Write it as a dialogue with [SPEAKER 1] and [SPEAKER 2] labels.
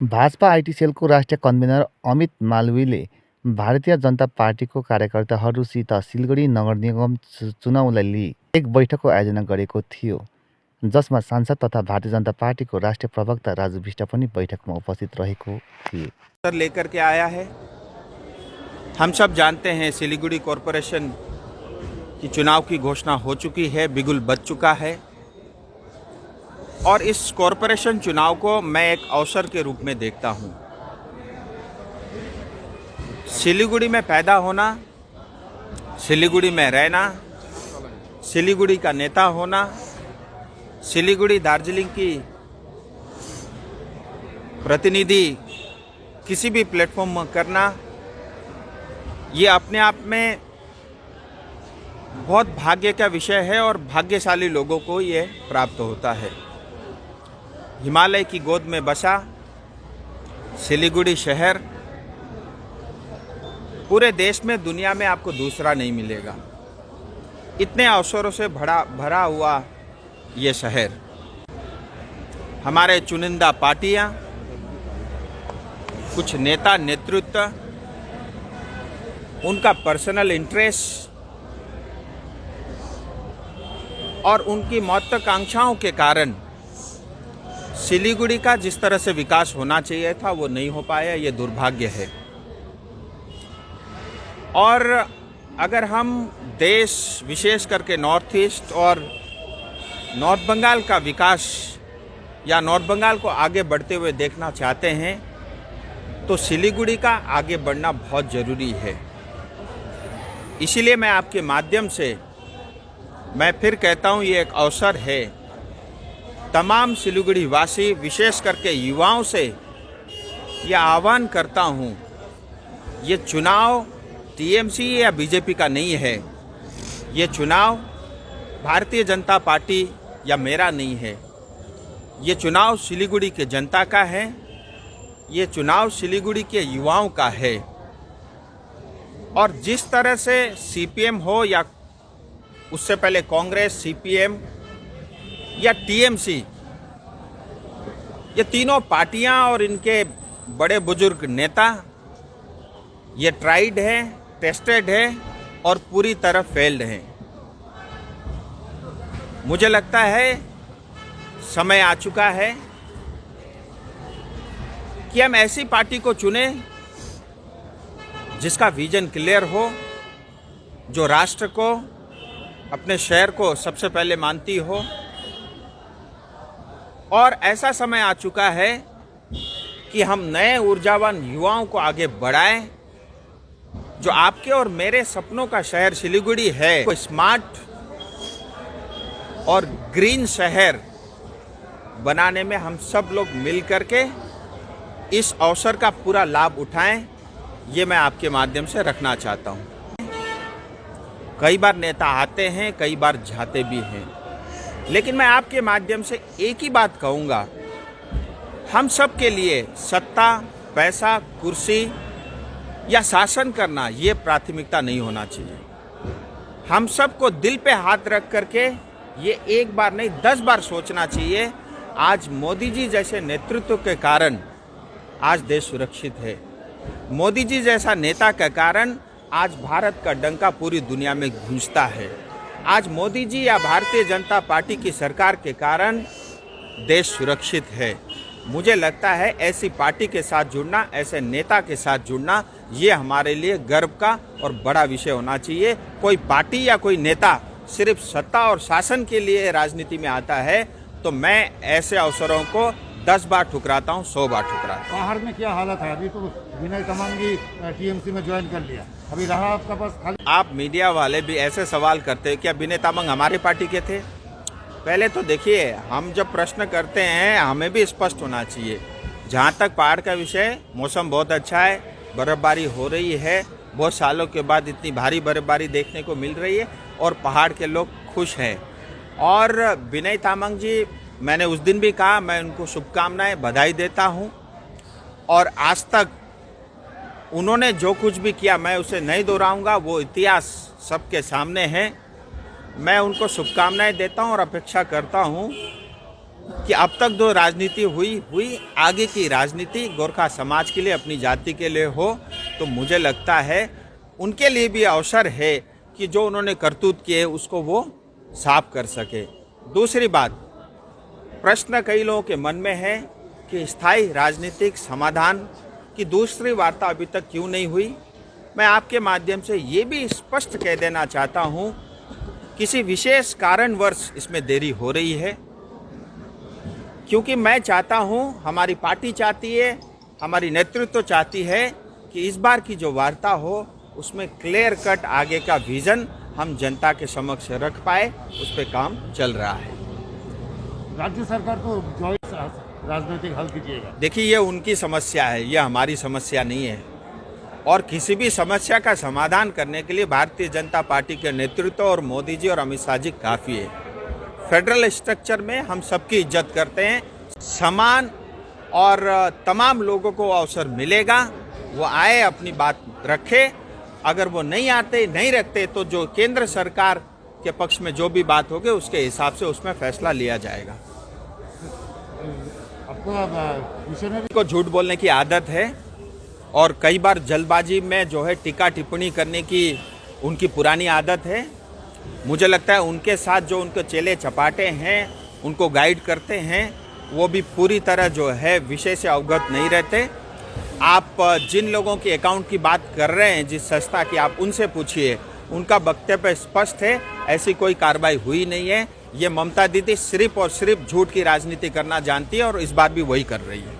[SPEAKER 1] Bhajpa IT सेलको राष्ट्रिय convener Amit मालवीले Bharatiya Janata पार्टीको कार्यकर्ताहरूसित सिलगढी नगर निगम चुनाउलाई लिई एक बैठकको आयोजना गरेको थियो, जसमा सांसद तथा भारतीय जनता पार्टीको राष्ट्रिय प्रवक्ता राजु बिष्ट पनि बैठकमा उपस्थित रहेको थिए।
[SPEAKER 2] लेकर के आया है। हम सब जानते हैं सिलीगुड़ी कॉरपोरेशन की चुनाव की घोषणा हो चुकी है, बिगुल बज चुका है और इस कॉरपोरेशन चुनाव को मैं एक अवसर के रूप में देखता हूं। सिलीगुड़ी में पैदा होना, सिलीगुड़ी में रहना, सिलीगुड़ी का नेता होना, सिलीगुड़ी दार्जिलिंग की प्रतिनिधि किसी भी प्लेटफॉर्म में करना, ये अपने आप में बहुत भाग्य का विषय है और भाग्यशाली लोगों को ये प्राप्त होता है। हिमालय की गोद में बसा सिलीगुड़ी शहर पूरे देश में, दुनिया में आपको दूसरा नहीं मिलेगा। इतने अवसरों से भरा हुआ ये शहर, हमारे चुनिंदा पार्टियां, कुछ नेता नेतृत्व, उनका पर्सनल इंटरेस्ट और उनकी महत्वाकांक्षाओं के कारण सिलीगुड़ी का जिस तरह से विकास होना चाहिए था वो नहीं हो पाया। ये दुर्भाग्य है। और अगर हम देश, विशेष करके नॉर्थ ईस्ट और नॉर्थ बंगाल का विकास या नॉर्थ बंगाल को आगे बढ़ते हुए देखना चाहते हैं तो सिलीगुड़ी का आगे बढ़ना बहुत ज़रूरी है। इसीलिए मैं आपके माध्यम से मैं फिर कहता हूँ, ये एक अवसर है। तमाम सिलीगुड़ी वासी, विशेष करके युवाओं से यह आह्वान करता हूँ, ये चुनाव टीएमसी या बीजेपी का नहीं है। ये चुनाव भारतीय जनता पार्टी या मेरा नहीं है। ये चुनाव सिलीगुड़ी के जनता का है। ये चुनाव सिलीगुड़ी के युवाओं का है। और जिस तरह से सीपीएम हो या उससे पहले कांग्रेस, सीपीएम या टीएमसी, ये तीनों पार्टियां और इनके बड़े बुजुर्ग नेता ये ट्राइड है, टेस्टेड है और पूरी तरह फेल्ड हैं। मुझे लगता है समय आ चुका है कि हम ऐसी पार्टी को चुनें जिसका विजन क्लियर हो, जो राष्ट्र को, अपने शहर को सबसे पहले मानती हो। और ऐसा समय आ चुका है कि हम नए ऊर्जावान युवाओं को आगे बढ़ाएं। जो आपके और मेरे सपनों का शहर सिलीगुड़ी है, वो स्मार्ट और ग्रीन शहर बनाने में हम सब लोग मिल करके इस अवसर का पूरा लाभ उठाएं, ये मैं आपके माध्यम से रखना चाहता हूं। कई बार नेता आते हैं, कई बार जाते भी हैं, लेकिन मैं आपके माध्यम से एक ही बात कहूँगा, हम सब के लिए सत्ता, पैसा, कुर्सी या शासन करना ये प्राथमिकता नहीं होना चाहिए। हम सबको दिल पे हाथ रख करके ये एक बार नहीं 10 बार सोचना चाहिए। आज मोदी जी जैसे नेतृत्व के कारण आज देश सुरक्षित है। मोदी जी जैसा नेता के कारण आज भारत का डंका पूरी दुनिया में गूंजता है। आज मोदी जी या भारतीय जनता पार्टी की सरकार के कारण देश सुरक्षित है। मुझे लगता है ऐसी पार्टी के साथ जुड़ना, ऐसे नेता के साथ जुड़ना, ये हमारे लिए गर्व का और बड़ा विषय होना चाहिए। कोई पार्टी या कोई नेता सिर्फ सत्ता और शासन के लिए राजनीति में आता है तो मैं ऐसे अवसरों को 10 बार ठुकराता हूँ, 100 बार ठुकराता हूँ।
[SPEAKER 3] बाहर में क्या हालत है? अभी तो विनय तमांगी टीएमसी में ज्वाइन कर लिया, अभी रहा आपका पास खाली।
[SPEAKER 2] आप मीडिया वाले भी ऐसे सवाल करते हैं, क्या विनय तामांग हमारे पार्टी के थे? पहले तो देखिए, हम जब प्रश्न करते हैं हमें भी स्पष्ट होना चाहिए। जहाँ तक पहाड़ का विषय, मौसम बहुत अच्छा है, बर्फबारी हो रही है, बहुत सालों के बाद इतनी भारी बर्फबारी देखने को मिल रही है और पहाड़ के लोग खुश हैं। और विनय तामांग जी, मैंने उस दिन भी कहा, मैं उनको शुभकामनाएं, बधाई देता हूं। और आज तक उन्होंने जो कुछ भी किया मैं उसे नहीं दोहराऊंगा, वो इतिहास सबके सामने है। मैं उनको शुभकामनाएं देता हूं और अपेक्षा करता हूं कि अब तक जो राजनीति हुई आगे की राजनीति गोरखा समाज के लिए, अपनी जाति के लिए हो, तो मुझे लगता है उनके लिए भी अवसर है कि जो उन्होंने करतूत किए उसको वो साफ कर सके। दूसरी बात, प्रश्न कई लोगों के मन में है कि स्थायी राजनीतिक समाधान की दूसरी वार्ता अभी तक क्यों नहीं हुई। मैं आपके माध्यम से ये भी स्पष्ट कह देना चाहता हूँ, किसी विशेष कारणवश इसमें देरी हो रही है, क्योंकि मैं चाहता हूँ, हमारी पार्टी चाहती है, हमारी नेतृत्व चाहती है कि इस बार की जो वार्ता हो उसमें क्लियर कट आगे का विजन हम जनता के समक्ष रख पाए, उस पर काम चल रहा है।
[SPEAKER 3] राज्य सरकार को जो राजनीतिक हल कीजिएगा।
[SPEAKER 2] देखिए, ये उनकी समस्या है, ये हमारी समस्या नहीं है। और किसी भी समस्या का समाधान करने के लिए भारतीय जनता पार्टी के नेतृत्व और मोदी जी और अमित शाह जी काफ़ी है। फेडरल स्ट्रक्चर में हम सबकी इज्जत करते हैं, समान और तमाम लोगों को अवसर मिलेगा, वो आए अपनी बात रखे। अगर वो नहीं आते, नहीं रखते, तो जो केंद्र सरकार के पक्ष में जो भी बात होगी उसके हिसाब से उसमें फैसला लिया जाएगा।
[SPEAKER 3] आपको मिशनरी
[SPEAKER 2] को झूठ बोलने की आदत है और कई बार जल्दबाजी में जो है टीका टिप्पणी करने की उनकी पुरानी आदत है। मुझे लगता है उनके साथ जो उनके चेले चपाटे हैं, उनको गाइड करते हैं, वो भी पूरी तरह जो है विषय से अवगत नहीं रहते। आप जिन लोगों के अकाउंट की बात कर रहे हैं, जिस संस्था की, आप उनसे पूछिए, उनका वक्तव्य स्पष्ट है, ऐसी कोई कार्रवाई हुई नहीं है। ये ममता दीदी सिर्फ और सिर्फ झूठ की राजनीति करना जानती है और इस बार भी वही कर रही है।